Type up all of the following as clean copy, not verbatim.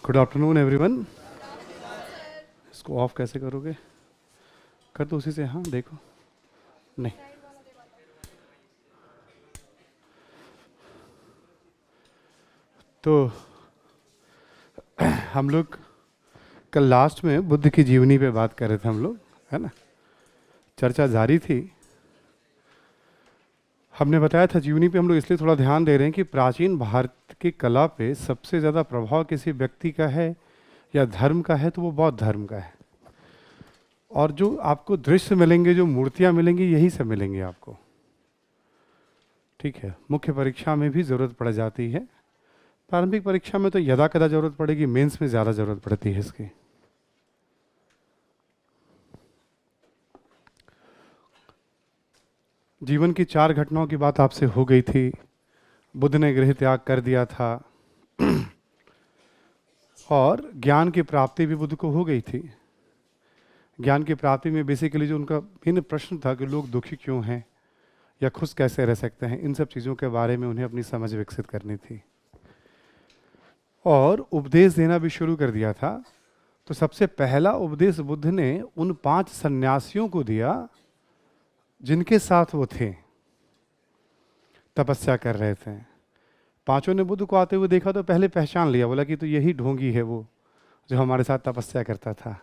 Good afternoon everyone. इसको of कैसे करोगे? कर दो उसी से। हाँ देखो, नहीं तो हम लोग कल लास्ट में बुद्ध की जीवनी पे बात कर रहे थे हम लोग, है ना। चर्चा जारी थी। हमने बताया था जीवनी पे हम लोग इसलिए थोड़ा ध्यान दे रहे हैं कि प्राचीन भारत की कला पे सबसे ज़्यादा प्रभाव किसी व्यक्ति का है या धर्म का है तो वो बौद्ध धर्म का है। और जो आपको दृश्य मिलेंगे, जो मूर्तियाँ मिलेंगी, यही सब मिलेंगे आपको। ठीक है, मुख्य परीक्षा में भी ज़रूरत पड़ जाती है। प्रारंभिक परीक्षा में तो यदा कदा ज़रूरत पड़ेगी, मेंस में ज़्यादा ज़रूरत पड़ती है इसकी। जीवन की 4 घटनाओं की बात आपसे हो गई थी। बुद्ध ने गृह त्याग कर दिया था और ज्ञान की प्राप्ति भी बुद्ध को हो गई थी। ज्ञान की प्राप्ति में बेसिकली जो उनका मेन प्रश्न था कि लोग दुखी क्यों हैं या खुश कैसे रह सकते हैं, इन सब चीज़ों के बारे में उन्हें अपनी समझ विकसित करनी थी और उपदेश देना भी शुरू कर दिया था। तो सबसे पहला उपदेश बुद्ध ने उन 5 सन्यासियों को दिया जिनके साथ वो थे, तपस्या कर रहे थे। पांचों ने बुद्ध को आते हुए देखा तो पहले पहचान लिया, बोला कि तो यही ढोंगी है वो जो हमारे साथ तपस्या करता था।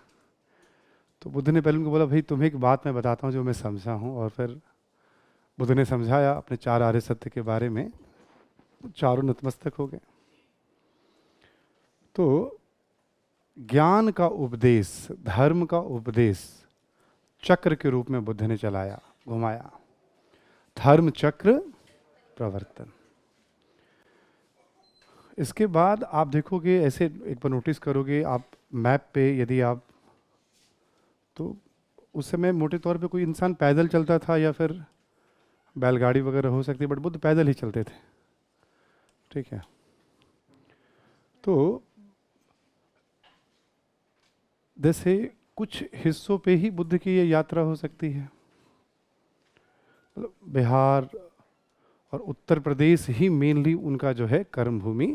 तो बुद्ध ने पहले उनको बोला, भाई तुम्हें एक बात मैं बताता हूँ जो मैं समझा हूँ। और फिर बुद्ध ने समझाया अपने 4 आर्य सत्य के बारे में। चारों नतमस्तक हो गए। तो ज्ञान का उपदेश, धर्म का उपदेश चक्र के रूप में बुद्ध ने चलाया, घुमाया। धर्म चक्र प्रवर्तन। इसके बाद आप देखोगे, ऐसे एक बार नोटिस करोगे आप मैप पे, यदि आप, तो उस समय मोटे तौर पे कोई इंसान पैदल चलता था या फिर बैलगाड़ी वगैरह हो सकती है, बट बुद्ध पैदल ही चलते थे। ठीक है, तो जैसे कुछ हिस्सों पे ही बुद्ध की ये यात्रा हो सकती है। मतलब बिहार और उत्तर प्रदेश ही मेनली उनका जो है कर्म भूमि।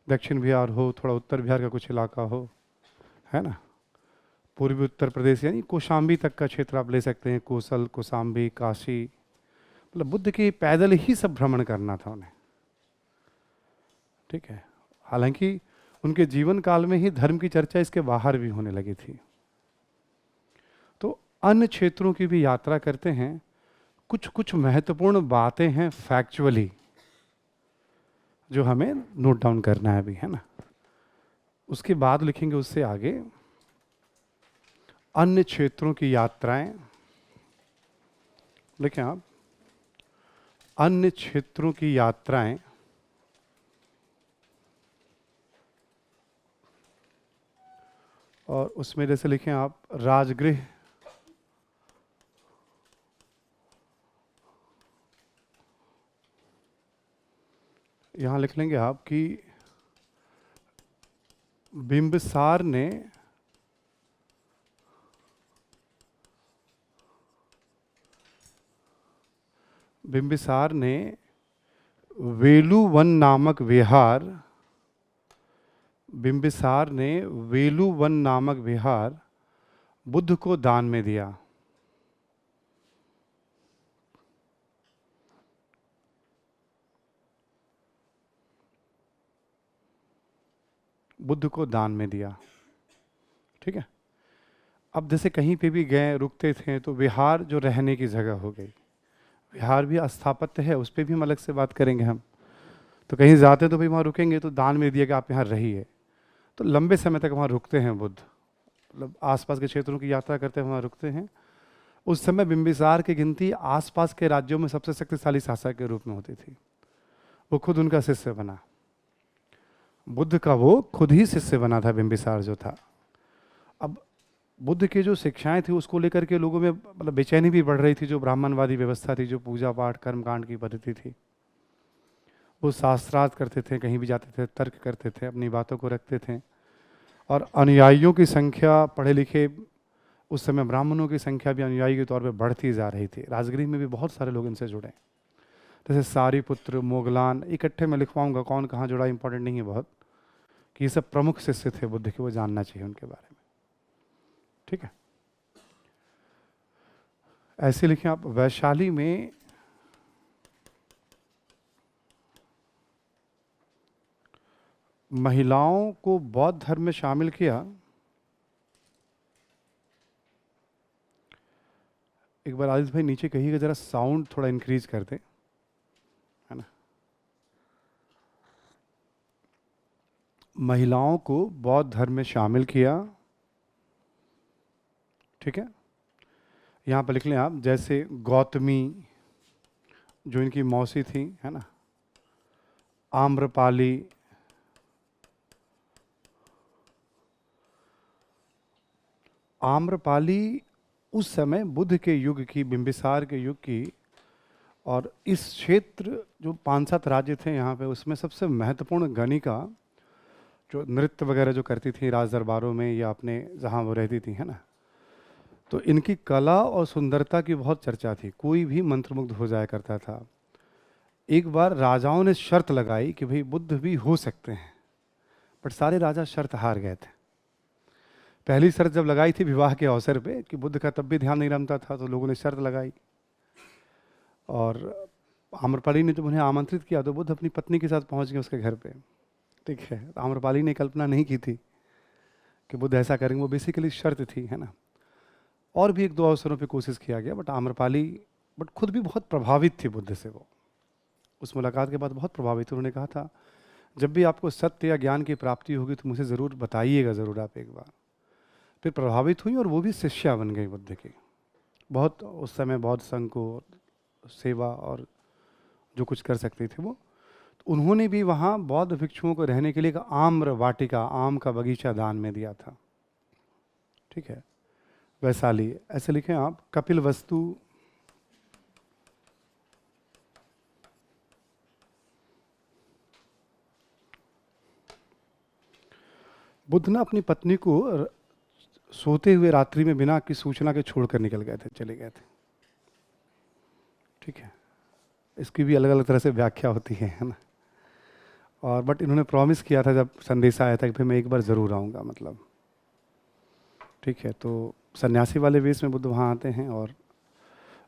दक्षिण बिहार हो, थोड़ा उत्तर बिहार का कुछ इलाका हो, है ना। पूर्वी उत्तर प्रदेश यानी कौशाम्बी तक का क्षेत्र आप ले सकते हैं, कोसल, कौशाम्बी, काशी। मतलब बुद्ध के पैदल ही सब भ्रमण करना था उन्हें। ठीक है, हालांकि उनके जीवन काल में ही धर्म की चर्चा इसके बाहर भी होने लगी थी। तो अन्य क्षेत्रों की भी यात्रा करते हैं। कुछ कुछ महत्वपूर्ण बातें हैं फैक्चुअली जो हमें नोट डाउन करना है अभी, है ना। उसके बाद लिखेंगे उससे आगे अन्य क्षेत्रों की यात्राएं। लिखें आप, अन्य क्षेत्रों की यात्राएं। और उसमें जैसे लिखें आप राजगृह, यहां लिख लेंगे आप कि बिंबिसार ने वेलुवन नामक विहार, बिंबिसार ने वेलुवन नामक विहार बुद्ध को दान में दिया। बुद्ध को दान में दिया। ठीक है, अब जैसे कहीं पे भी गए, रुकते थे, तो विहार जो रहने की जगह हो गई। विहार भी स्थापत्य है, उस पर भी हम अलग से बात करेंगे हम। तो कहीं जाते तो भाई वहाँ रुकेंगे, तो दान में दिया कि आप यहाँ रहिए। तो लंबे समय तक वहाँ रुकते हैं बुद्ध, मतलब आसपास के क्षेत्रों की यात्रा करते हैं, वहाँ रुकते हैं। उस समय बिंबिसार की गिनती आसपास के राज्यों में सबसे शक्तिशाली शासक के रूप में होती थी। वो खुद उनका शिष्य बना, बुद्ध का वो खुद ही शिष्य बना था बिंबिसार जो था। अब बुद्ध की जो शिक्षाएं थी उसको लेकर के लोगों में मतलब बेचैनी भी बढ़ रही थी। जो ब्राह्मणवादी व्यवस्था थी, जो पूजा पाठ कर्मकांड की पद्धति थी, वो शास्त्रार्थ करते थे, कहीं भी जाते थे तर्क करते थे, अपनी बातों को रखते थे। और अनुयायियों की संख्या पढ़े लिखे उस समय ब्राह्मणों की संख्या भी अनुयायी के तौर पे बढ़ती जा रही थी। राजगृह में भी बहुत सारे लोग इनसे जुड़े, जैसे सारीपुत्र, मोगलान, इकट्ठे मैं लिखवाऊंगा कौन कहाँ जुड़ा, इंपॉर्टेंट नहीं है बहुत, कि ये सब प्रमुख शिष्य थे बुद्ध के, वो जानना चाहिए उनके बारे में। ठीक है, ऐसे लिखें आप। वैशाली में महिलाओं को बौद्ध धर्म में शामिल किया। एक बार आदित्य भाई नीचे कहिएगा, जरा साउंड थोड़ा इंक्रीज कर दे, है ना। महिलाओं को बौद्ध धर्म में शामिल किया। ठीक है, यहाँ पर लिख लें आप, जैसे गौतमी जो इनकी मौसी थी, है ना, आम्रपाली, आम्रपाली उस समय बुद्ध के युग की, बिंबिसार के युग की, और इस क्षेत्र जो 5-7 राज्य थे यहाँ पे, उसमें सबसे महत्वपूर्ण गणिका, जो नृत्य वगैरह जो करती थी राज दरबारों में या अपने जहाँ वो रहती थी, है ना, तो इनकी कला और सुंदरता की बहुत चर्चा थी, कोई भी मंत्रमुग्ध हो जाया करता था। एक बार राजाओं ने शर्त लगाई कि भाई बुद्ध भी हो सकते हैं, बट सारे राजा शर्त हार गए थे। पहली शर्त जब लगाई थी विवाह के अवसर पे कि बुद्ध का तब भी ध्यान नहीं रमता था, तो लोगों ने शर्त लगाई, और आम्रपाली ने जब उन्हें आमंत्रित किया तो बुद्ध अपनी पत्नी के साथ पहुंच गए उसके घर पे। ठीक है, तो आम्रपाली ने कल्पना नहीं की थी कि बुद्ध ऐसा करेंगे, वो बेसिकली शर्त थी, है ना। और भी 1-2 अवसरों पे कोशिश किया गया, बट आम्रपाली खुद भी बहुत प्रभावित थी बुद्ध से। वो उस मुलाकात के बाद बहुत प्रभावित, उन्होंने कहा था जब भी आपको सत्य या ज्ञान की प्राप्ति होगी तो मुझे ज़रूर बताइएगा, ज़रूर आप एक बार। फिर प्रभावित हुई और वो भी शिष्या बन गई बुद्ध की। बहुत उस समय बौद्ध संघ को सेवा और जो कुछ कर सकते थे वो, तो उन्होंने भी वहाँ बौद्ध भिक्षुओं को रहने के लिए एक आम्र वाटिका, आम का बगीचा दान में दिया था। ठीक है, वैशाली, ऐसे लिखें आप। कपिलवस्तु, बुद्ध ने अपनी पत्नी को सोते हुए रात्रि में बिना किसी सूचना के छोड़कर निकल गए थे, चले गए थे। ठीक है, इसकी भी अलग अलग तरह से व्याख्या होती है ना। और बट इन्होंने प्रॉमिस किया था जब संदेश आया था कि फिर मैं एक बार ज़रूर आऊँगा, मतलब। ठीक है, तो सन्यासी वाले वेश में बुद्ध वहाँ आते हैं, और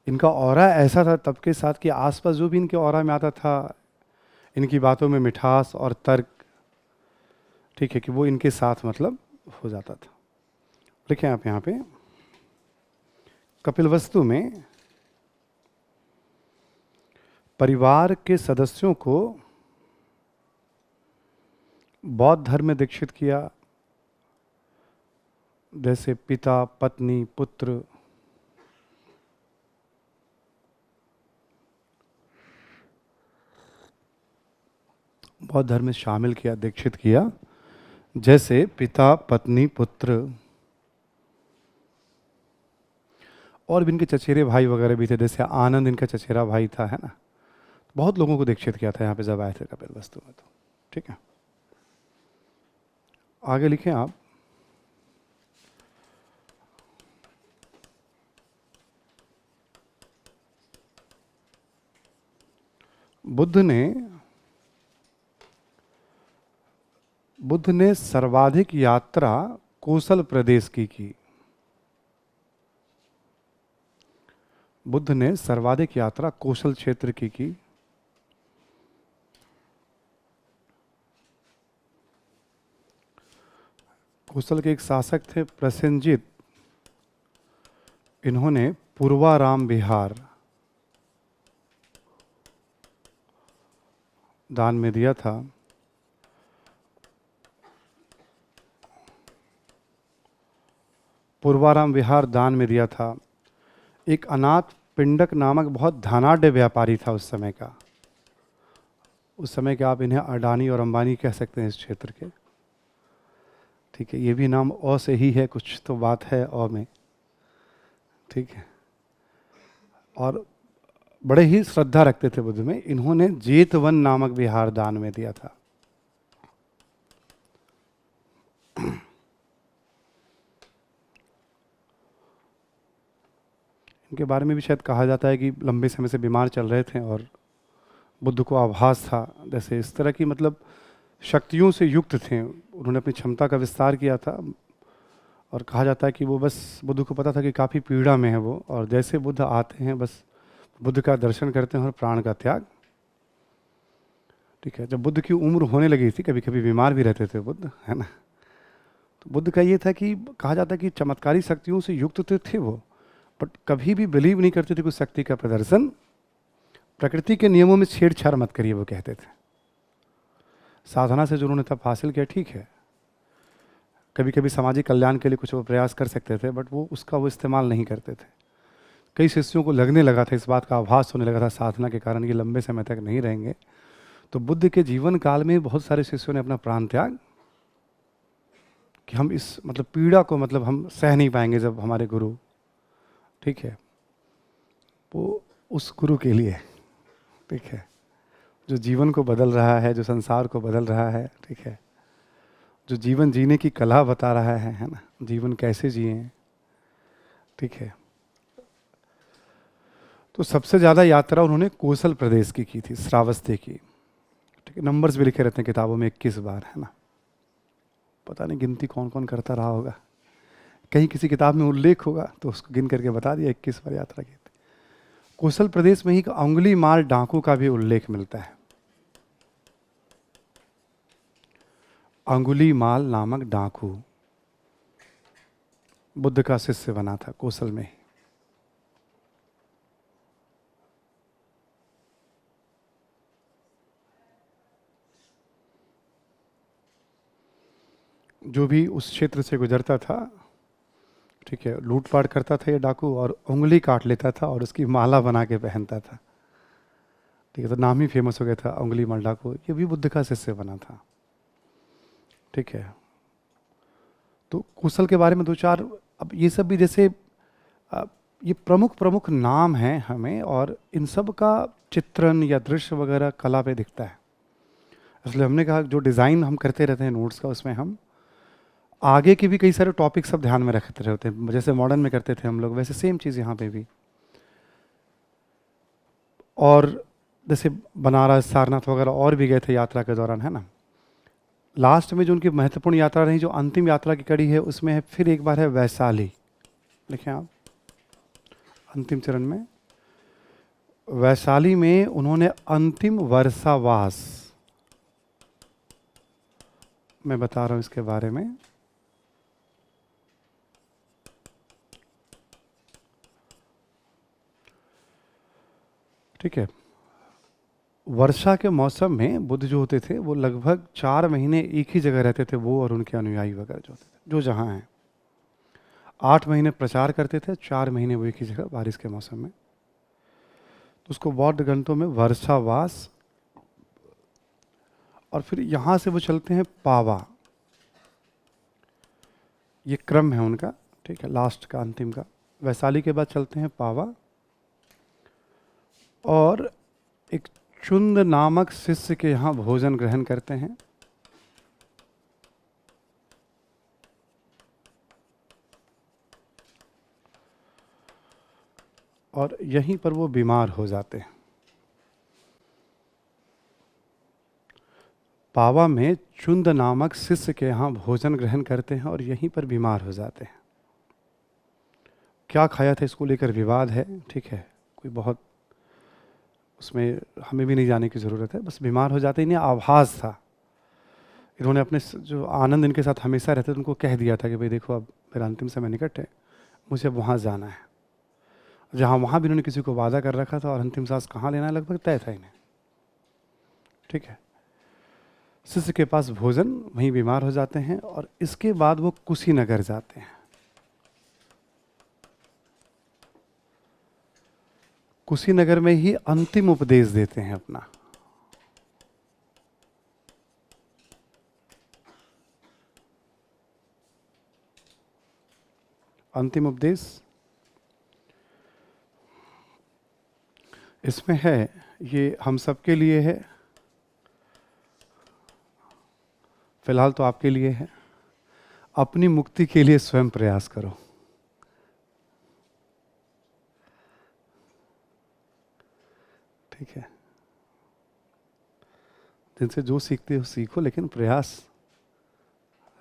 इनका ऑरा ऐसा था तब के साथ कि आसपास जो भी इनके ऑरा में आता था, इनकी बातों में मिठास और तर्क, ठीक है, कि वो इनके साथ मतलब हो जाता था। लिखें आप यहाँ पे, कपिलवस्तु में परिवार के सदस्यों को बौद्ध धर्म में दीक्षित किया, जैसे पिता, पत्नी, पुत्र। बौद्ध धर्म में शामिल किया, दीक्षित किया, जैसे पिता, पत्नी, पुत्र। और भी इनके चचेरे भाई वगैरह भी थे, जैसे आनंद इनका चचेरा भाई था, है ना। बहुत लोगों को दीक्षित किया था यहाँ पे जब आए थे कपिलवस्तु में। तो ठीक है, आगे लिखें आप। बुद्ध ने सर्वाधिक यात्रा कोसल प्रदेश की। बुद्ध ने सर्वाधिक यात्रा कोसल क्षेत्र की। कोसल के एक शासक थे प्रसेनजित, इन्होंने पूर्वाराम विहार दान में दिया था। पूर्वाराम विहार दान में दिया था। एक अनाथ पिंडक नामक बहुत धनाढ्य व्यापारी था उस समय का। उस समय के आप इन्हें अडानी और अंबानी कह सकते हैं इस क्षेत्र के। ठीक है, ये भी नाम अ से ही है, कुछ तो बात है अ में। ठीक है, और बड़े ही श्रद्धा रखते थे बुद्ध में। इन्होंने जेतवन नामक विहार दान में दिया था। इनके बारे में भी शायद कहा जाता है कि लंबे समय से बीमार चल रहे थे और बुद्ध को आभास था, जैसे इस तरह की मतलब शक्तियों से युक्त थे। उन्होंने अपनी क्षमता का विस्तार किया था और कहा जाता है कि वो बस बुद्ध को पता था कि काफ़ी पीड़ा में है वो, और जैसे बुद्ध आते हैं बस बुद्ध का दर्शन करते हैं और प्राण का त्याग। ठीक है, जब बुद्ध की उम्र होने लगी थी, कभी कभी बीमार भी रहते थे बुद्ध, है ना, तो बुद्ध का ये था कि कहा जाता है कि चमत्कारी शक्तियों से युक्त तो थे वो, बट कभी भी बिलीव नहीं करते थे कुछ शक्ति का प्रदर्शन। प्रकृति के नियमों में छेड़छाड़ मत करिए, वो कहते थे। साधना से जो उन्होंने तब हासिल किया, ठीक है, कभी कभी सामाजिक कल्याण के लिए कुछ वो प्रयास कर सकते थे, बट वो उसका वो इस्तेमाल नहीं करते थे। कई शिष्यों को लगने लगा था, इस बात का आभास होने लगा था साधना के कारण ये लंबे समय तक नहीं रहेंगे। तो बुद्ध के जीवन काल में बहुत सारे शिष्यों ने अपना प्राण त्याग कि हम इस मतलब पीड़ा को मतलब हम सह नहीं पाएंगे जब हमारे गुरु, ठीक है, वो उस गुरु के लिए, ठीक है, जो जीवन को बदल रहा है, जो संसार को बदल रहा है, ठीक है, जो जीवन जीने की कला बता रहा है ना, जीवन कैसे जिए, ठीक है। तो सबसे ज़्यादा यात्रा उन्होंने कोसल प्रदेश की थी, श्रावस्ती की, ठीक है। नंबर्स भी लिखे रहते हैं किताबों में, 21 बार, है ना। पता नहीं गिनती कौन कौन करता रहा होगा, कहीं किसी किताब में उल्लेख होगा तो उसको गिन करके बता दिया 21 बार यात्रा की थी। कोसल प्रदेश में ही अंगुली माल डाकू का भी उल्लेख मिलता है। अंगुली माल नामक डाकू बुद्ध का शिष्य बना था कोसल में ही। जो भी उस क्षेत्र से गुजरता था, ठीक है, लूटपाट करता था ये डाकू और उंगली काट लेता था और उसकी माला बना के पहनता था, ठीक है। तो नाम ही फेमस हो गया था उंगली माल डाकू। ये भी बुद्ध का शिष्य बना था, ठीक है। तो कुशल के बारे में दो चार, अब ये सब भी जैसे ये प्रमुख प्रमुख नाम हैं हमें, और इन सब का चित्रण या दृश्य वगैरह कला पे दिखता है। इसलिए हमने कहा जो डिज़ाइन हम करते रहते हैं नोट्स का, उसमें हम आगे के भी कई सारे टॉपिक सब ध्यान में रखते रहते हैं। जैसे मॉडर्न में करते थे हम लोग, वैसे सेम चीज़ यहाँ पे भी। और जैसे बनारस, सारनाथ वगैरह और भी गए थे यात्रा के दौरान, है ना। लास्ट में जो उनकी महत्वपूर्ण यात्रा रही, जो अंतिम यात्रा की कड़ी है, उसमें है फिर एक बार है वैशाली। देखें आप, अंतिम चरण में वैशाली में उन्होंने अंतिम वर्षावास, मैं बता रहा हूं इसके बारे में। ठीक है, वर्षा के मौसम में बुद्ध जो होते थे वो लगभग 4 महीने एक ही जगह रहते थे, वो और उनके अनुयायी वगैरह जो होते थे, जो जहाँ हैं। 8 महीने प्रचार करते थे, 4 महीने वो एक ही जगह बारिश के मौसम में। तो उसको बौद्ध ग्रंथों में वर्षावास, और फिर यहाँ से वो चलते हैं पावा, ये क्रम है उनका, ठीक है, लास्ट का अंतिम का। वैशाली के बाद चलते हैं पावा, और एक चुंद नामक शिष्य के यहाँ भोजन ग्रहण करते हैं। और यहीं पर वो बीमार हो जाते हैं। पावा में चुंद नामक शिष्य के यहाँ भोजन ग्रहण करते हैं और यहीं पर बीमार हो जाते हैं। क्या खाया था इसको लेकर विवाद है, ठीक है, कोई बहुत उसमें हमें भी नहीं जाने की ज़रूरत है। बस बीमार हो जाते, इन्हें आभास था। इन्होंने अपने जो आनंद इनके साथ हमेशा रहते थे उनको कह दिया था कि भाई देखो, अब मेरा अंतिम समय निकट है, मुझे अब वहाँ जाना है। जहाँ वहाँ भी इन्होंने किसी को वादा कर रखा था, और अंतिम सांस कहाँ लेना है लगभग तय था इन्हें, ठीक है। शिष्य के पास भोजन, वहीं बीमार हो जाते हैं, और इसके बाद वो कुशीनगर जाते हैं। कुशीनगर में ही अंतिम उपदेश देते हैं अपना। अंतिम उपदेश इसमें है, ये हम सबके लिए है, फिलहाल तो आपके लिए है। अपनी मुक्ति के लिए स्वयं प्रयास करो। ठीक है, जिनसे जो सीखते हो सीखो, लेकिन प्रयास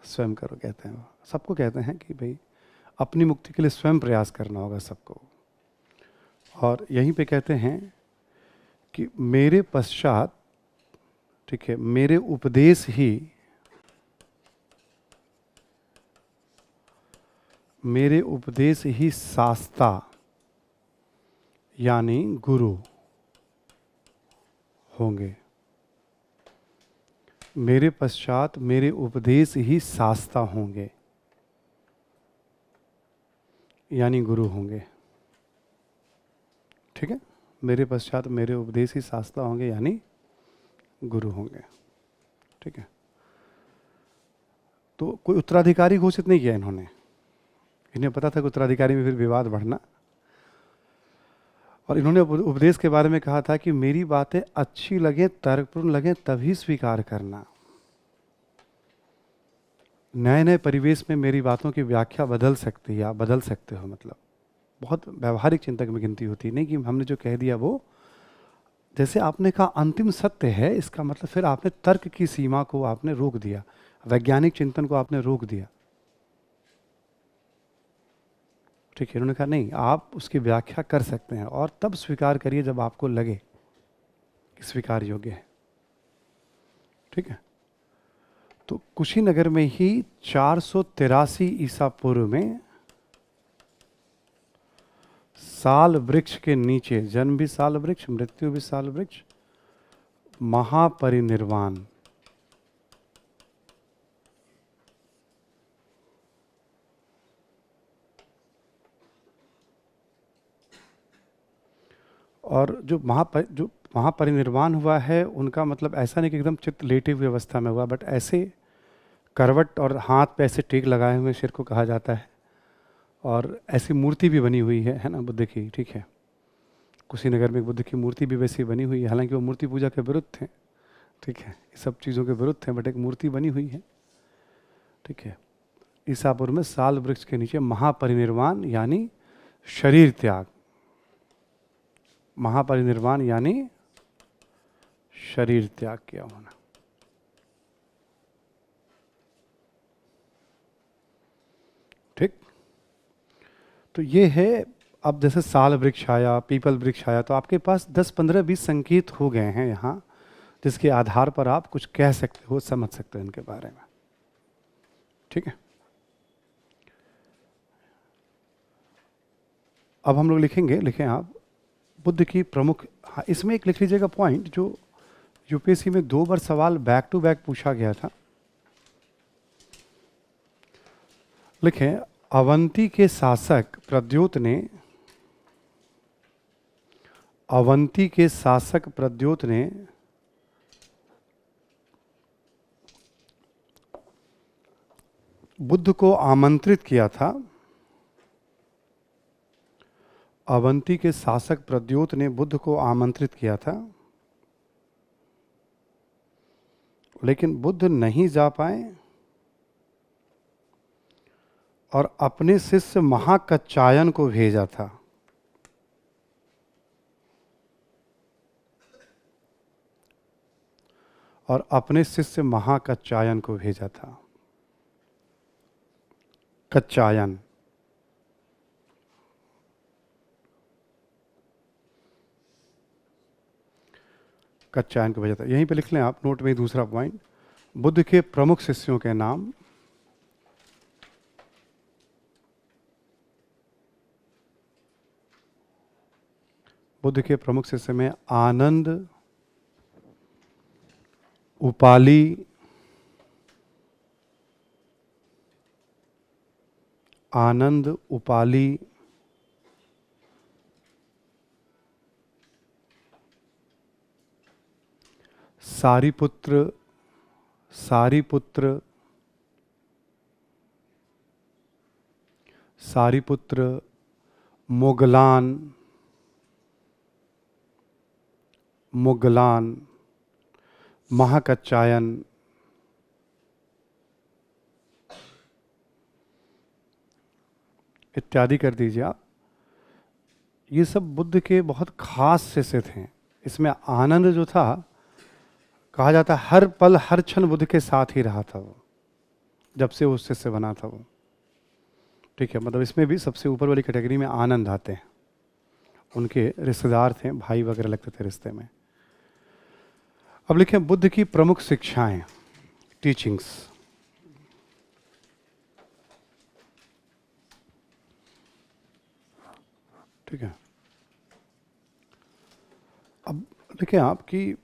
स्वयं करो, कहते हैं। सबको कहते हैं कि भाई अपनी मुक्ति के लिए स्वयं प्रयास करना होगा सबको। और यहीं पे कहते हैं कि मेरे पश्चात, ठीक है, मेरे उपदेश ही, मेरे उपदेश ही शास्ता यानी गुरु होंगे। मेरे पश्चात मेरे उपदेश ही शास्ता होंगे यानी गुरु होंगे। ठीक है, मेरे पश्चात मेरे उपदेश ही शास्ता होंगे यानी गुरु होंगे। ठीक है, तो कोई उत्तराधिकारी घोषित नहीं किया इन्होंने। इन्हें पता था कि उत्तराधिकारी में फिर विवाद बढ़ना, और इन्होंने उपदेश के बारे में कहा था कि मेरी बातें अच्छी लगे, तर्कपूर्ण लगे, तभी स्वीकार करना। नए नए परिवेश में मेरी बातों की व्याख्या बदल सकती है, आप बदल सकते हो। मतलब बहुत व्यवहारिक चिंतक में गिनती होती, नहीं कि हमने जो कह दिया वो, जैसे आपने कहा अंतिम सत्य है, इसका मतलब फिर आपने तर्क की सीमा को आपने रोक दिया, वैज्ञानिक चिंतन को आपने रोक दिया। ठीक है, उन्होंने कहा नहीं, आप उसकी व्याख्या कर सकते हैं और तब स्वीकार करिए जब आपको लगे कि स्वीकार योग्य है। ठीक है, तो कुशीनगर में ही 483 ईसा पूर्व में साल वृक्ष के नीचे, जन्म भी साल वृक्ष, मृत्यु भी साल वृक्ष, महापरिनिर्वाण, और जो महापरिनिर्वाण हुआ है उनका मतलब ऐसा नहीं कि एकदम चित्त लेटे हुई अवस्था में हुआ, बट ऐसे करवट और हाथ पे ऐसे टेक लगाए हुए सिर को कहा जाता है, और ऐसी मूर्ति भी बनी हुई है ना, बुद्ध की। ठीक है, कुशीनगर में बुद्ध की मूर्ति भी वैसी बनी हुई है, हालांकि वो मूर्ति पूजा के विरुद्ध थे। ठीक है, ये सब चीज़ों के विरुद्ध थे, बट एक मूर्ति बनी हुई है। ठीक है, ईसापुर में साल वृक्ष के नीचे महापरिनिर्वाण यानी शरीर त्याग, महापरिनिर्वाण यानी शरीर त्याग किया होना। ठीक, तो ये है। अब जैसे साल वृक्ष आया, पीपल वृक्ष आया, तो आपके पास 10, 15, 20 संकेत हो गए हैं यहाँ, जिसके आधार पर आप कुछ कह सकते हो, समझ सकते हो इनके बारे में। ठीक है, अब हम लोग लिखेंगे, लिखें आप, बुद्ध की प्रमुख, हाँ इसमें एक लिख लीजिएगा पॉइंट जो यूपीएससी में 2 बार सवाल बैक टू बैक पूछा गया था। लिखें, अवंती के शासक प्रद्योत ने, अवंती के शासक प्रद्योत ने बुद्ध को आमंत्रित किया था। अवंती के शासक प्रद्योत ने बुद्ध को आमंत्रित किया था, लेकिन बुद्ध नहीं जा पाए और अपने शिष्य महाकच्चायन को भेजा था। और अपने शिष्य महाकच्चायन को भेजा था। कच्चायन, कच्चायन को भेजा था। यहीं पे लिख लें आप नोट में दूसरा पॉइंट, बुद्ध के प्रमुख शिष्यों के नाम। बुद्ध के प्रमुख शिष्य में आनंद, उपाली, आनंद, उपाली, सारिपुत्र, सारिपुत्र, सारिपुत्र, मोगलान, मुगलान, महाकच्चायन, इत्यादि कर दीजिए आप। ये सब बुद्ध के बहुत खास शिष्य थे। इसमें आनंद जो था, कहा जाता है हर पल हर क्षण बुद्ध के साथ ही रहा था वो, जब से वो शिष्य बना था वो। ठीक है, मतलब इसमें भी सबसे ऊपर वाली कैटेगरी में आनंद आते हैं। उनके रिश्तेदार थे, भाई वगैरह लगते थे रिश्ते में। अब लिखें बुद्ध की प्रमुख शिक्षाएं, टीचिंग्स। ठीक है, अब लिखें आप कि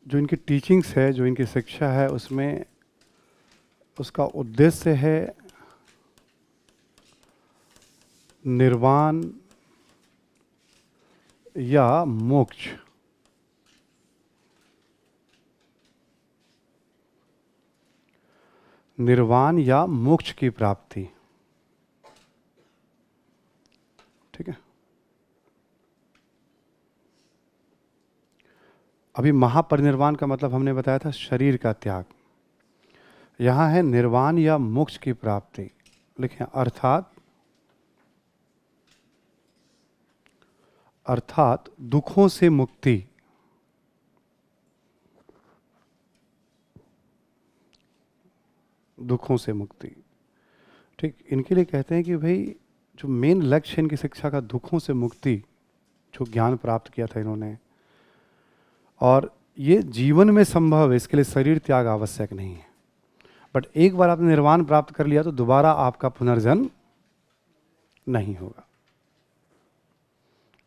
जो इनकी टीचिंग्स है, जो इनकी शिक्षा है, उसमें उसका उद्देश्य है निर्वाण या मोक्ष। निर्वाण या मोक्ष की प्राप्ति। ठीक है, अभी महापरिनिर्वाण का मतलब हमने बताया था शरीर का त्याग। यहां है निर्वाण या मोक्ष की प्राप्ति। लिखें अर्थात दुखों से मुक्ति। दुखों से मुक्ति। ठीक, इनके लिए कहते हैं कि भाई जो मेन लक्ष्य है इनकी शिक्षा का, दुखों से मुक्ति, जो ज्ञान प्राप्त किया था इन्होंने, और ये जीवन में संभव है, इसके लिए शरीर त्याग आवश्यक नहीं है। बट एक बार आपने निर्वाण प्राप्त कर लिया तो दोबारा आपका पुनर्जन्म नहीं होगा।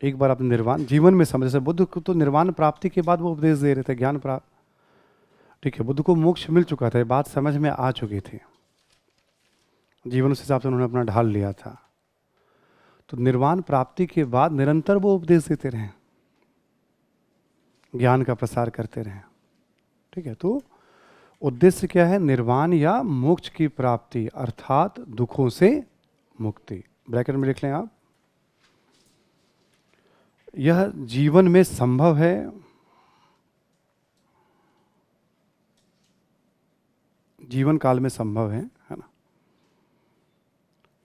एक बार आपने निर्वाण जीवन में समझ, जैसे बुद्ध को तो निर्वाण प्राप्ति के बाद वो उपदेश दे रहे थे, ज्ञान प्राप्त। ठीक है, बुद्ध को मोक्ष मिल चुका था, ये बात समझ में आ चुकी थी, जीवन उस हिसाब से उन्होंने अपना ढाल लिया था। तो निर्वाण प्राप्ति के बाद निरंतर वो उपदेश देते रहे, ज्ञान का प्रसार करते रहे। ठीक है, तो उद्देश्य क्या है? निर्वाण या मोक्ष की प्राप्ति, अर्थात दुखों से मुक्ति। ब्रैकेट में लिख लें आप, यह जीवन में संभव है, जीवन काल में संभव है ना।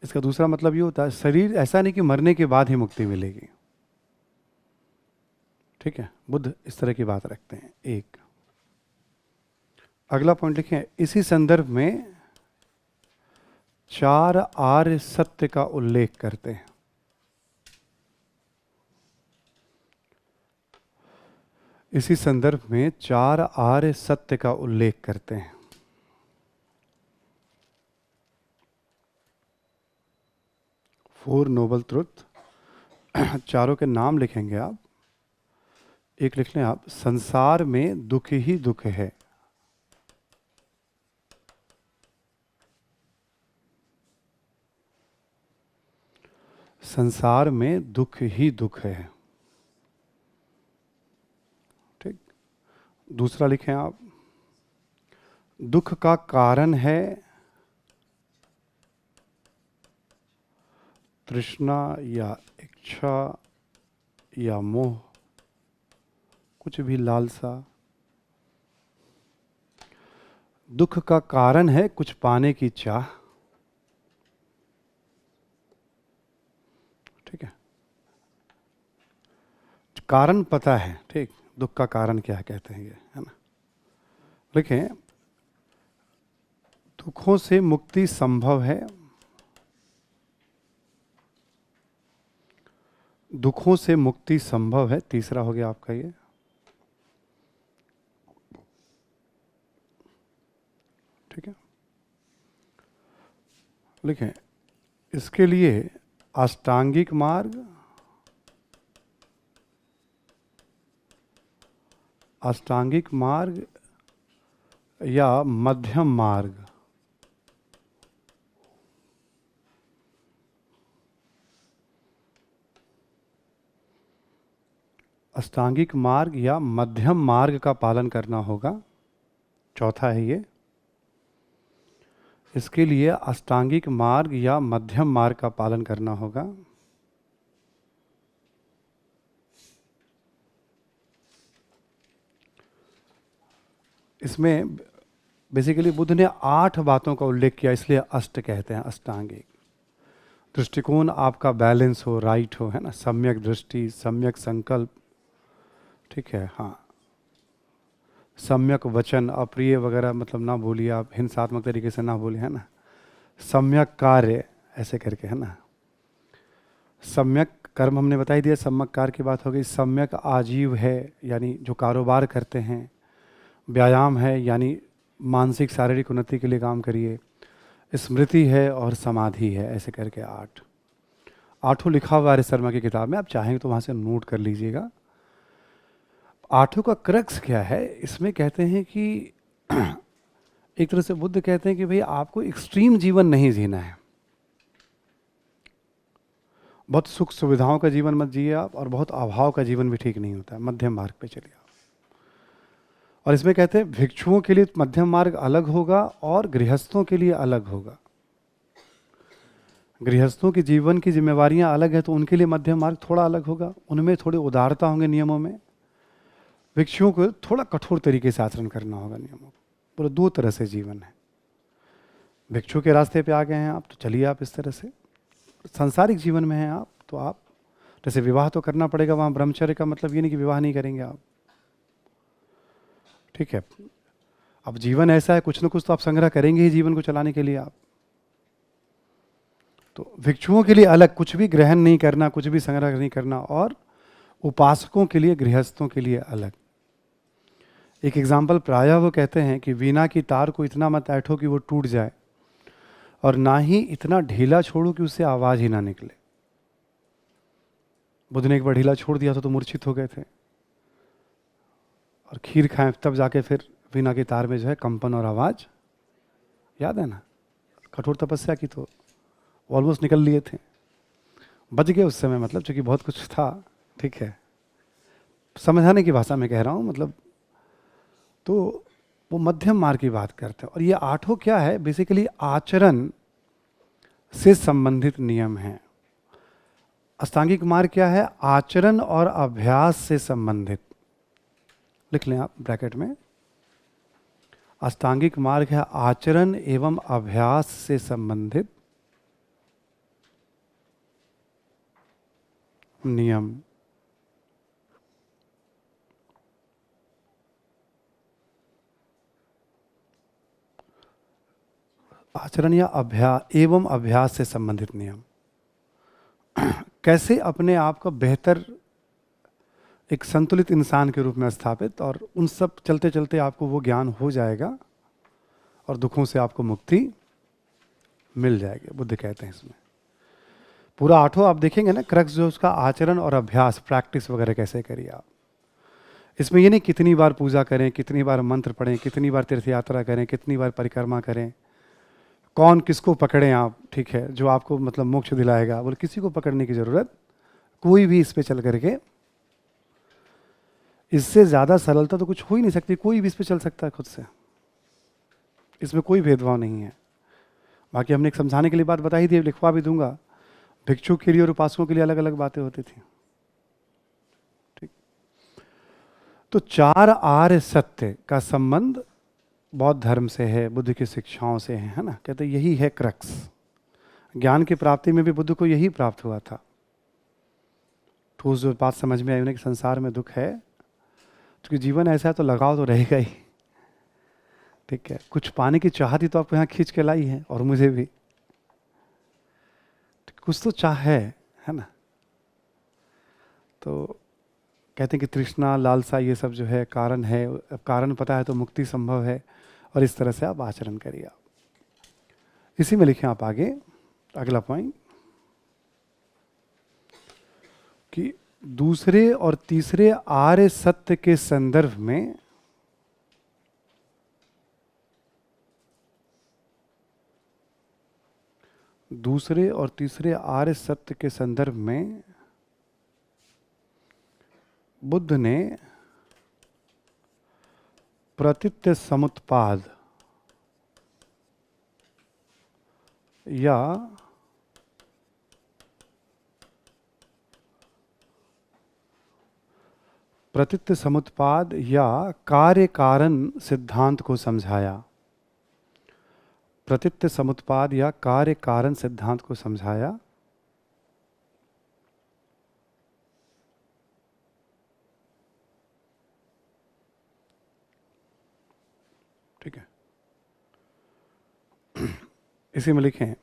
इसका दूसरा मतलब ये होता है शरीर, ऐसा नहीं कि मरने के बाद ही मुक्ति मिलेगी। ठीक है, बुद्ध इस तरह की बात रखते हैं। एक अगला पॉइंट लिखें, इसी संदर्भ में 4 आर्य सत्य का उल्लेख करते हैं। इसी संदर्भ में 4 आर्य सत्य का उल्लेख करते हैं। फोर नोबल ट्रुथ, चारों के नाम लिखेंगे आप। एक लिख लें आप, संसार में दुख ही दुख है। संसार में दुख ही दुख है। ठीक, दूसरा लिखें आप, दुख का कारण है तृष्णा या इच्छा या मोह, कुछ भी लालसा। दुख का कारण है कुछ पाने की चाह। ठीक है, कारण पता है, ठीक, दुख का कारण क्या कहते हैं ये, है ना। लिखें, दुखों से मुक्ति संभव है, दुखों से मुक्ति संभव है। तीसरा हो गया आपका ये। ठीक है, लिखें, इसके लिए अष्टांगिक मार्ग, अष्टांगिक मार्ग या मध्यम मार्ग, अष्टांगिक मार्ग या मध्यम मार्ग का पालन करना होगा। चौथा है ये, इसके लिए अष्टांगिक मार्ग या मध्यम मार्ग का पालन करना होगा। इसमें बेसिकली बुद्ध ने 8 बातों का उल्लेख किया, इसलिए अष्ट कहते हैं, अष्टांगिक। दृष्टिकोण आपका बैलेंस हो, राइट हो, है ना, सम्यक दृष्टि, सम्यक संकल्प, ठीक है, हाँ। सम्यक वचन, अप्रिय वगैरह मतलब ना बोलिए आप, हिंसात्मक तरीके से ना बोलिए, है ना। सम्यक कार्य ऐसे करके, है ना। सम्यक कर्म हमने बता ही दिया, सम्यक कार्य की बात हो गई। सम्यक आजीव है, यानी जो कारोबार करते हैं। व्यायाम है, यानी मानसिक शारीरिक उन्नति के लिए काम करिए। स्मृति है और समाधि है, ऐसे करके 8 आठों लिखा हुआ है शर्मा की किताब में, आप चाहेंगे तो वहाँ से नोट कर लीजिएगा। आठों का क्रक्स क्या है इसमें, कहते हैं कि एक तरह से बुद्ध कहते हैं कि भाई आपको एक्सट्रीम जीवन नहीं जीना है, बहुत सुख सुविधाओं का जीवन मत जिए आप, और बहुत अभाव का जीवन भी ठीक नहीं होता है, मध्यम मार्ग पे चलिए आप। और इसमें कहते हैं भिक्षुओं के लिए मध्यम मार्ग अलग होगा और गृहस्थों के लिए अलग होगा। गृहस्थों की जीवन की जिम्मेवारियां अलग है, तो उनके लिए मध्यम मार्ग थोड़ा अलग होगा, उनमें थोड़ी उदारता होंगे नियमों में। भिक्षुओं को थोड़ा कठोर तरीके से आचरण करना होगा नियमों को। पूरे 2 तरह से जीवन है। भिक्षु के रास्ते पे आ गए हैं आप, तो चलिए आप इस तरह से। सांसारिक जीवन में हैं आप, तो आप जैसे विवाह तो करना पड़ेगा, वहाँ ब्रह्मचर्य का मतलब ये नहीं कि विवाह नहीं करेंगे आप, ठीक है। अब जीवन ऐसा है, कुछ ना कुछ तो आप संग्रह करेंगे ही जीवन को चलाने के लिए आप। तो भिक्षुओं के लिए अलग, कुछ भी ग्रहण नहीं करना, कुछ भी संग्रह नहीं करना, और उपासकों के लिए, गृहस्थों के लिए अलग। एक एग्जाम्पल प्रायः वो कहते हैं कि वीणा की तार को इतना मत ऐठो कि वो टूट जाए, और ना ही इतना ढीला छोड़ो कि उससे आवाज ही ना निकले। बुद्ध ने एक बार ढीला छोड़ दिया था तो मूर्छित हो गए थे, और खीर खाएं तब जाके फिर वीणा की तार में जो है कंपन और आवाज, याद है ना। कठोर तपस्या की तो ऑलमोस्ट निकल लिए थे, बच गए उस समय, मतलब चूंकि बहुत कुछ था, ठीक है। समझाने की भाषा में कह रहा हूँ, मतलब तो वो मध्यम मार्ग की बात करते हैं। और ये आठों क्या है, बेसिकली आचरण से संबंधित नियम हैं। अष्टांगिक मार्ग क्या है, आचरण और अभ्यास से संबंधित। लिख लें आप ब्रैकेट में, अष्टांगिक मार्ग है आचरण एवं अभ्यास से संबंधित नियम। आचरण या अभ्यास एवं अभ्यास से संबंधित नियम। कैसे अपने आप को बेहतर एक संतुलित इंसान के रूप में स्थापित, और उन सब चलते चलते आपको वो ज्ञान हो जाएगा और दुखों से आपको मुक्ति मिल जाएगी, बुद्ध कहते हैं इसमें। पूरा आठों आप देखेंगे ना, क्रक्स जो उसका आचरण और अभ्यास, प्रैक्टिस वगैरह कैसे करिए आप। इसमें ये नहीं कितनी बार पूजा करें, कितनी बार मंत्र पढ़ें, कितनी बार तीर्थ यात्रा करें, कितनी बार परिक्रमा करें, कौन किसको पकड़ें आप, ठीक है, जो आपको मतलब मोक्ष दिलाएगा। बोले किसी को पकड़ने की जरूरत, कोई भी इस पे चल करके, इससे ज्यादा सरलता तो कुछ हो ही नहीं सकती। कोई भी इस पे चल सकता है खुद से, इसमें कोई भेदभाव नहीं है। बाकी हमने एक समझाने के लिए बात बताई थी, लिखवा भी दूंगा। भिक्षु के लिए और उपासकों के लिए अलग अलग बातें होती थी, ठीक। तो 4 आर्य सत्य का संबंध बौद्ध धर्म से है, बुद्ध की शिक्षाओं से है ना। कहते यही है क्रक्स। ज्ञान की प्राप्ति में भी बुद्ध को यही प्राप्त हुआ था। ठोस जो बात समझ में आई उन्हें कि संसार में दुख है, क्योंकि जीवन ऐसा है तो लगाव तो रहेगा ही, ठीक है। कुछ पाने की चाहत ही तो आपको यहाँ खींच के लाई है, और मुझे भी कुछ तो चाह है ना। तो कहते हैं कि तृष्णा, लालसा, ये सब जो है कारण है। अब कारण पता है तो मुक्ति संभव है, और इस तरह से आप आचरण करिए। आप इसी में लिखें आप आगे अगला पॉइंट, कि दूसरे और तीसरे आर्य सत्य के संदर्भ में दूसरे और तीसरे आर्य सत्य के संदर्भ में बुद्ध ने प्रतित्य समुत्पाद या प्रतित्य समुत्पाद या कार्य कारण सिद्धांत को समझाया। प्रतित्य समुत्पाद या कार्य कारण सिद्धांत को समझाया। ठीक है। इसी में लिखें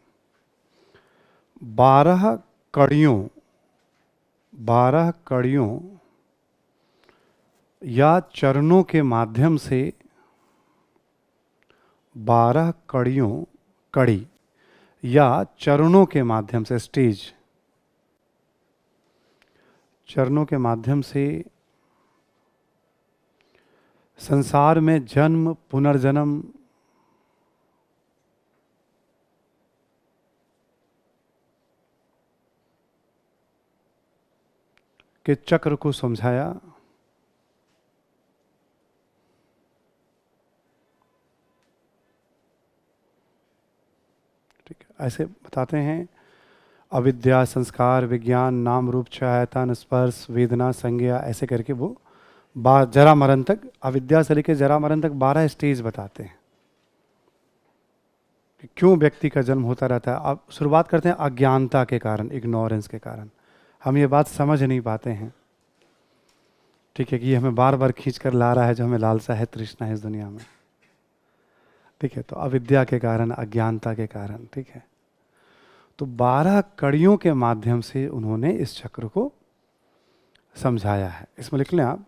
12 कड़ियों, 12 कड़ियों या चरणों के माध्यम से, 12 कड़ियों, कड़ी या चरणों के माध्यम से, स्टेज, चरणों के माध्यम से संसार में जन्म पुनर्जन्म के चक्र को समझाया। ठीक है, ऐसे बताते हैं अविद्या, संस्कार, विज्ञान, नाम रूप, छायतन, स्पर्श, वेदना, संज्ञा, ऐसे करके वो जरा मरण तक, अविद्या से लेकर जरा मरण तक 12 स्टेज बताते हैं कि क्यों व्यक्ति का जन्म होता रहता है। अब शुरुआत करते हैं अज्ञानता के कारण, इग्नोरेंस के कारण। हम ये बात समझ नहीं पाते हैं, ठीक है, कि ये हमें बार बार खींच कर ला रहा है, जो हमें लालसा है, तृष्णा है इस दुनिया में। ठीक है, तो अविद्या के कारण, अज्ञानता के कारण। ठीक है, तो 12 कड़ियों के माध्यम से उन्होंने इस चक्र को समझाया है। इसमें लिख लें आप,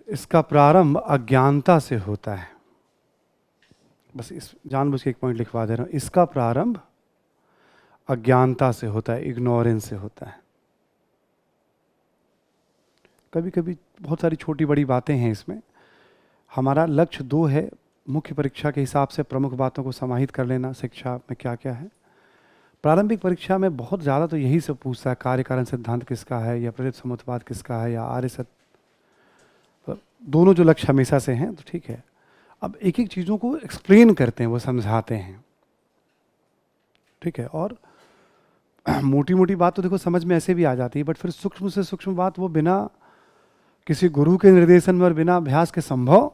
इसका प्रारंभ अज्ञानता से होता है। बस इस जानबूझ के एक पॉइंट लिखवा दे रहा हूं, इसका प्रारंभ अज्ञानता से होता है, इग्नोरेंस से होता है। कभी कभी बहुत सारी छोटी बड़ी बातें हैं इसमें। हमारा लक्ष्य 2 है, मुख्य परीक्षा के हिसाब से प्रमुख बातों को समाहित कर लेना, शिक्षा में क्या क्या है। प्रारंभिक परीक्षा में बहुत ज़्यादा तो यही सब पूछता है, कार्य कारण सिद्धांत किसका है, या प्रतीत समुत्पाद किसका है, या आर्य सत्य, दोनों जो लक्ष्य हमेशा से हैं। तो ठीक है, अब एक एक चीज़ों को एक्सप्लेन करते हैं, वो समझाते हैं। ठीक है, और मोटी मोटी बात तो देखो समझ में ऐसे भी आ जाती है, बट फिर सूक्ष्म से सूक्ष्म बात वो बिना किसी गुरु के निर्देशन में और बिना अभ्यास के संभव।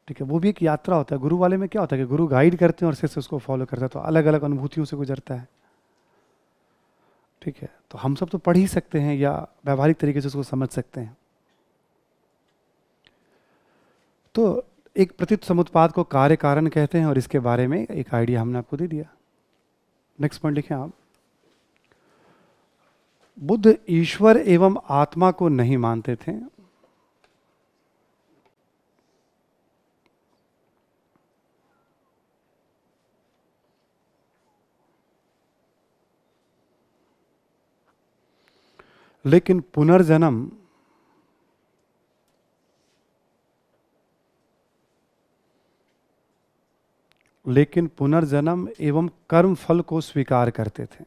ठीक है, वो भी एक यात्रा होता है। गुरु वाले में क्या होता है कि गुरु गाइड करते हैं और शिष्य उसको फॉलो करता है, तो अलग अलग अनुभूतियों से गुजरता है। ठीक है, तो हम सब तो पढ़ ही सकते हैं या व्यावहारिक तरीके से उसको समझ सकते हैं। तो एक प्रतीत समुत्पाद को कार्य कारण कहते हैं, और इसके बारे में एक आइडिया हमने आपको दे दिया। नेक्स्ट पॉइंट लिखें आप, बुद्ध ईश्वर एवं आत्मा को नहीं मानते थे। लेकिन पुनर्जन्म एवं कर्म फल को स्वीकार करते थे।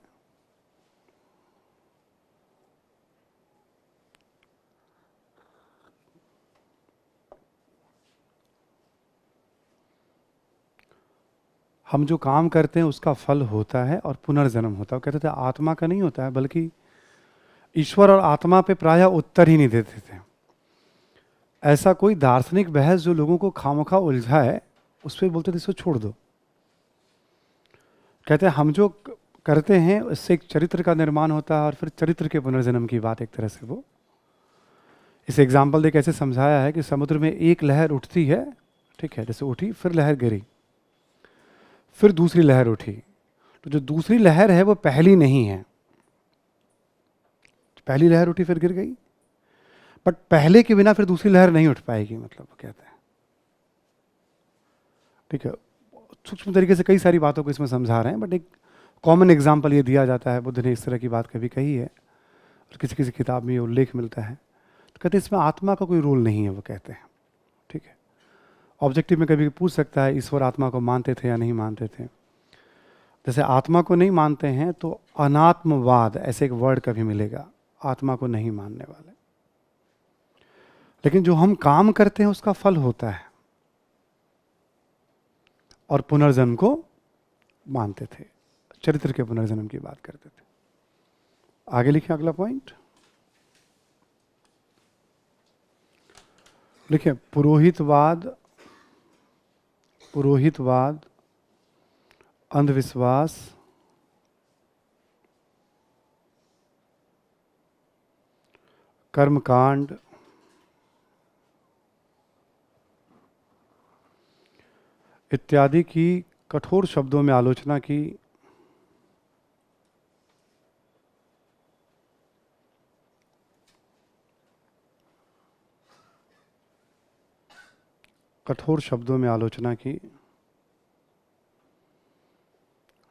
हम जो काम करते हैं उसका फल होता है और पुनर्जन्म होता है। कहते थे आत्मा का नहीं होता है, बल्कि ईश्वर और आत्मा पे प्रायः उत्तर ही नहीं देते थे। ऐसा कोई दार्शनिक बहस जो लोगों को खामखा उलझाए, उस पर बोलते थे इसको छोड़ दो। कहते हैं हम जो करते हैं उससे एक चरित्र का निर्माण होता है, और फिर चरित्र के पुनर्जन्म की बात एक तरह से वो इस एग्जाम्पल दे कैसे समझाया है कि समुद्र में एक लहर उठती है, ठीक है, जैसे उठी, फिर लहर गिरी, फिर दूसरी लहर उठी। तो जो दूसरी लहर है वो पहली नहीं है। पहली लहर उठी फिर गिर गई, बट पहले के बिना फिर दूसरी लहर नहीं उठ पाएगी, मतलब वो कहते हैं। ठीक है, सूक्ष्म तरीके से कई सारी बातों को इसमें समझा रहे हैं, बट एक कॉमन एग्जाम्पल ये दिया जाता है। बुद्ध ने इस तरह की बात कभी कही है, और किसी किसी किताब में ये उल्लेख मिलता है। तो कहते हैं इसमें आत्मा का कोई रोल नहीं है, वो कहते हैं। ठीक है, ऑब्जेक्टिव में कभी पूछ सकता है ईश्वर आत्मा को मानते थे या नहीं मानते थे। जैसे आत्मा को नहीं मानते हैं तो अनात्मवाद ऐसे एक वर्ड कभी मिलेगा, आत्मा को नहीं मानने वाले। लेकिन जो हम काम करते हैं उसका फल होता है, और पुनर्जन्म को मानते थे, चरित्र के पुनर्जन्म की बात करते थे। आगे लिखिए अगला पॉइंट, लिखिए पुरोहितवाद, पुरोहितवाद, अंधविश्वास, कर्मकांड, इत्यादि की कठोर शब्दों में आलोचना की। कठोर शब्दों में आलोचना की,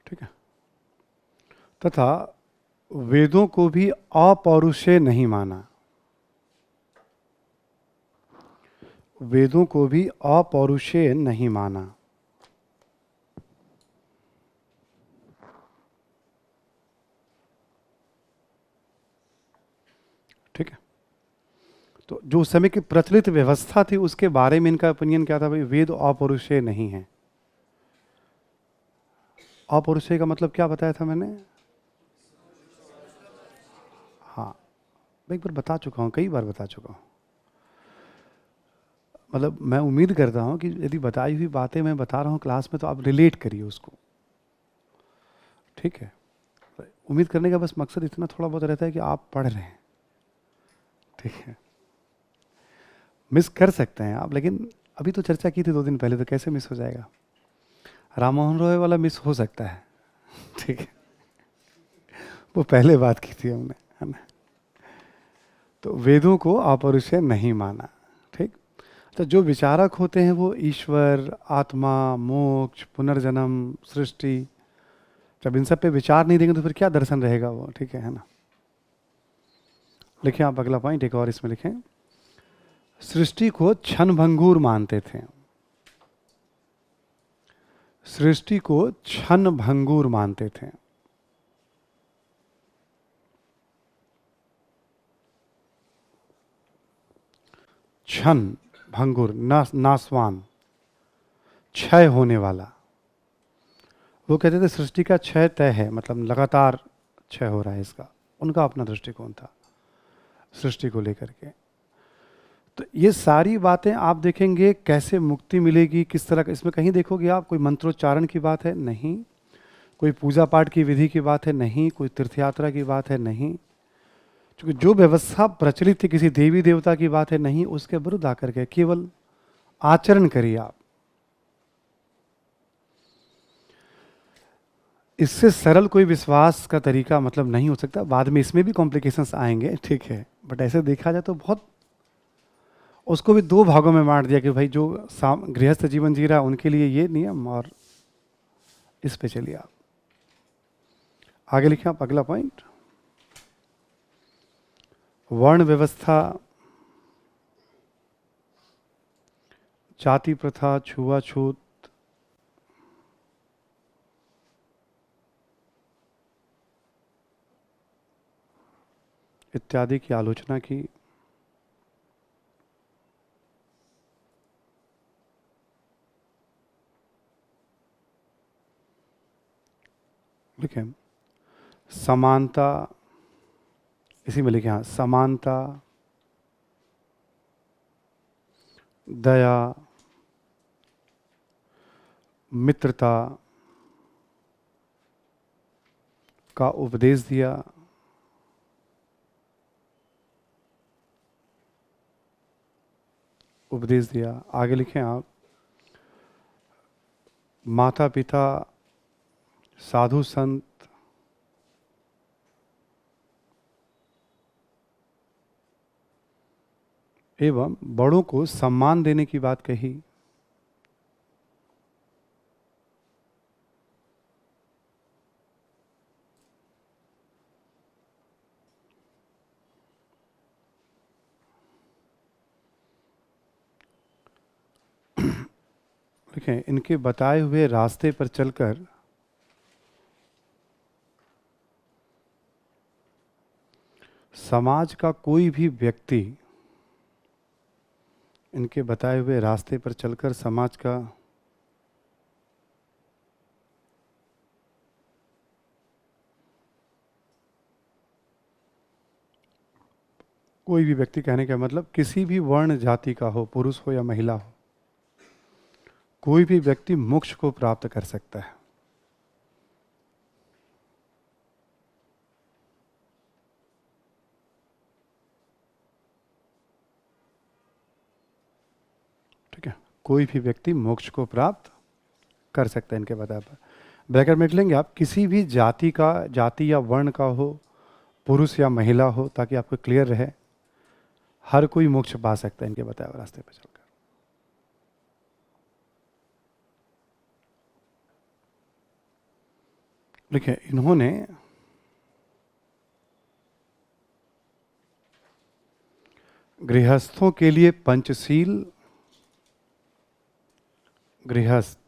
ठीक है। तथा वेदों को भी अपौरुषेय नहीं माना, वेदों को भी अपौरुषेय नहीं माना। ठीक है। तो जो उस समय की प्रचलित व्यवस्था थी उसके बारे में इनका ओपिनियन क्या था? भाई वेद अपौरुषेय नहीं है। अपौरुषेय का मतलब क्या बताया था मैंने? हाँ, मैं एक बार बता चुका हूँ, कई बार बता चुका हूँ। मतलब मैं उम्मीद करता हूँ कि यदि बताई हुई बातें मैं बता रहा हूँ क्लास में तो आप रिलेट करिए उसको, ठीक है। उम्मीद करने का बस मकसद इतना थोड़ा बहुत रहता है कि आप पढ़ रहे हैं, ठीक है। मिस कर सकते हैं आप, लेकिन अभी तो चर्चा की थी 2 दिन पहले, तो कैसे मिस हो जाएगा? राम मोहन रॉय वाला मिस हो सकता है, ठीक है। वो पहले बात की थी हमने, है ना। तो वेदों को अपौरुषेय नहीं माना, ठीक। तो जो विचारक होते हैं वो ईश्वर, आत्मा, मोक्ष, पुनर्जन्म, सृष्टि, जब इन सब पे विचार नहीं देंगे तो फिर क्या दर्शन रहेगा वो, ठीक है ना। लिखें आप अगला पॉइंट, एक और इसमें लिखें। सृष्टि को क्षणभंगुर मानते थे, सृष्टि को क्षणभंगुर मानते थे। क्षण भंगुर, नासवान, क्षय होने वाला। वो कहते थे सृष्टि का क्षय तय है, मतलब लगातार क्षय हो रहा है इसका। उनका अपना दृष्टिकोण था सृष्टि को लेकर के। तो ये सारी बातें आप देखेंगे, कैसे मुक्ति मिलेगी, किस तरह का, इसमें कहीं देखोगे आप कोई मंत्रोच्चारण की बात है नहीं, कोई पूजा पाठ की विधि की बात है नहीं, कोई तीर्थ यात्रा की बात है नहीं, क्योंकि जो व्यवस्था प्रचलित थी किसी देवी देवता की बात है नहीं, उसके विरुद्ध आकर के केवल आचरण करिए आप। इससे सरल कोई विश्वास का तरीका मतलब नहीं हो सकता। बाद में इसमें भी कॉम्प्लिकेशंस आएंगे, ठीक है, बट ऐसे देखा जाए तो बहुत, उसको भी 2 भागों में बांट दिया कि भाई जो गृहस्थ जीवन जी रहा है उनके लिए ये नियम, और इस पे चलिए आप आगे लिखें आप अगला पॉइंट। वर्ण व्यवस्था, जाति प्रथा, छुआछूत, इत्यादि की आलोचना की। लिखें समानता, इसी में लिखें हाँ, समानता, दया, मित्रता का उपदेश दिया। उपदेश दिया। आगे लिखें आप, माता पिता, साधु संत, एवं बड़ों को सम्मान देने की बात कही। देखें इनके बताए हुए रास्ते पर चलकर समाज का कोई भी व्यक्ति, इनके बताए हुए रास्ते पर चलकर समाज का कोई भी व्यक्ति, कहने का मतलब किसी भी वर्ण जाति का हो, पुरुष हो या महिला हो, कोई भी व्यक्ति मोक्ष को प्राप्त कर सकता है। ठीक है, कोई भी व्यक्ति मोक्ष को प्राप्त कर सकते हैं इनके बताए पर। ब्रैकेट में लिख लेंगे आप, किसी भी जाति का, जाति या वर्ण का हो, पुरुष या महिला हो, ताकि आपको क्लियर रहे, हर कोई मोक्ष पा सकता है इनके बताए हुए रास्ते पर चलकर। देखिए, इन्होंने गृहस्थों के लिए पंचशील, गृहस्थों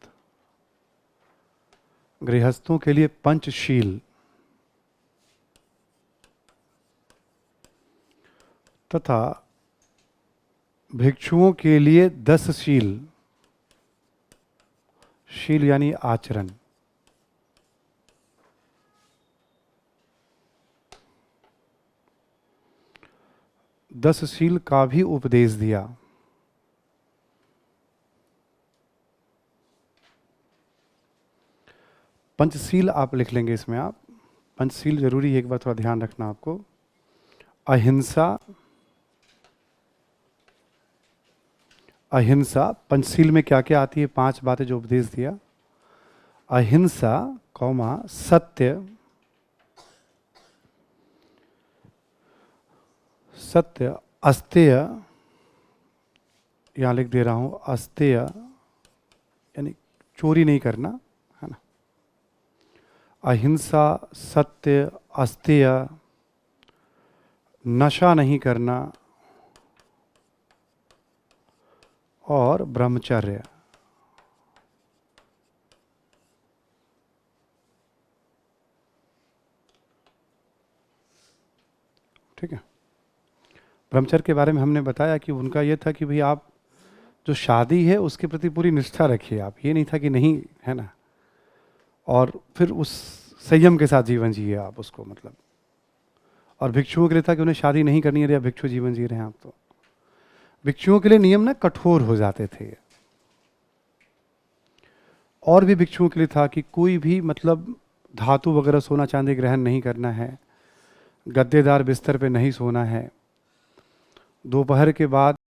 के लिए पंचशील तथा भिक्षुओं के लिए 10 शील, शील यानी आचरण, 10 शील का भी उपदेश दिया। पंचशील आप लिख लेंगे इसमें आप, पंचशील जरूरी है, एक बार थोड़ा ध्यान रखना आपको। अहिंसा, अहिंसा पंचशील में क्या क्या आती है, 5 बातें जो उपदेश दिया। अहिंसा, कौमा, सत्य, सत्य, अस्तेय, यहां लिख दे रहा हूं, अस्तेय यानी चोरी नहीं करना, है ना। अहिंसा, सत्य, अस्तेय, नशा नहीं करना और ब्रह्मचर्य। ठीक है। ब्रह्मचर्य के बारे में हमने बताया कि उनका यह था कि भाई आप जो शादी है उसके प्रति पूरी निष्ठा रखिए, आप ये नहीं था कि नहीं, है ना, और फिर उस संयम के साथ जीवन जिए आप उसको, मतलब। और भिक्षुओं के लिए था कि उन्हें शादी नहीं करनी है, या भिक्षु जीवन जी रहे हैं आप, तो भिक्षुओं के लिए नियम ना कठोर हो जाते थे। और भी भिक्षुओं के लिए था कि कोई भी मतलब धातु वगैरह सोना चांदी ग्रहण नहीं करना है, गद्देदार बिस्तर पे नहीं सोना है, दोपहर के बाद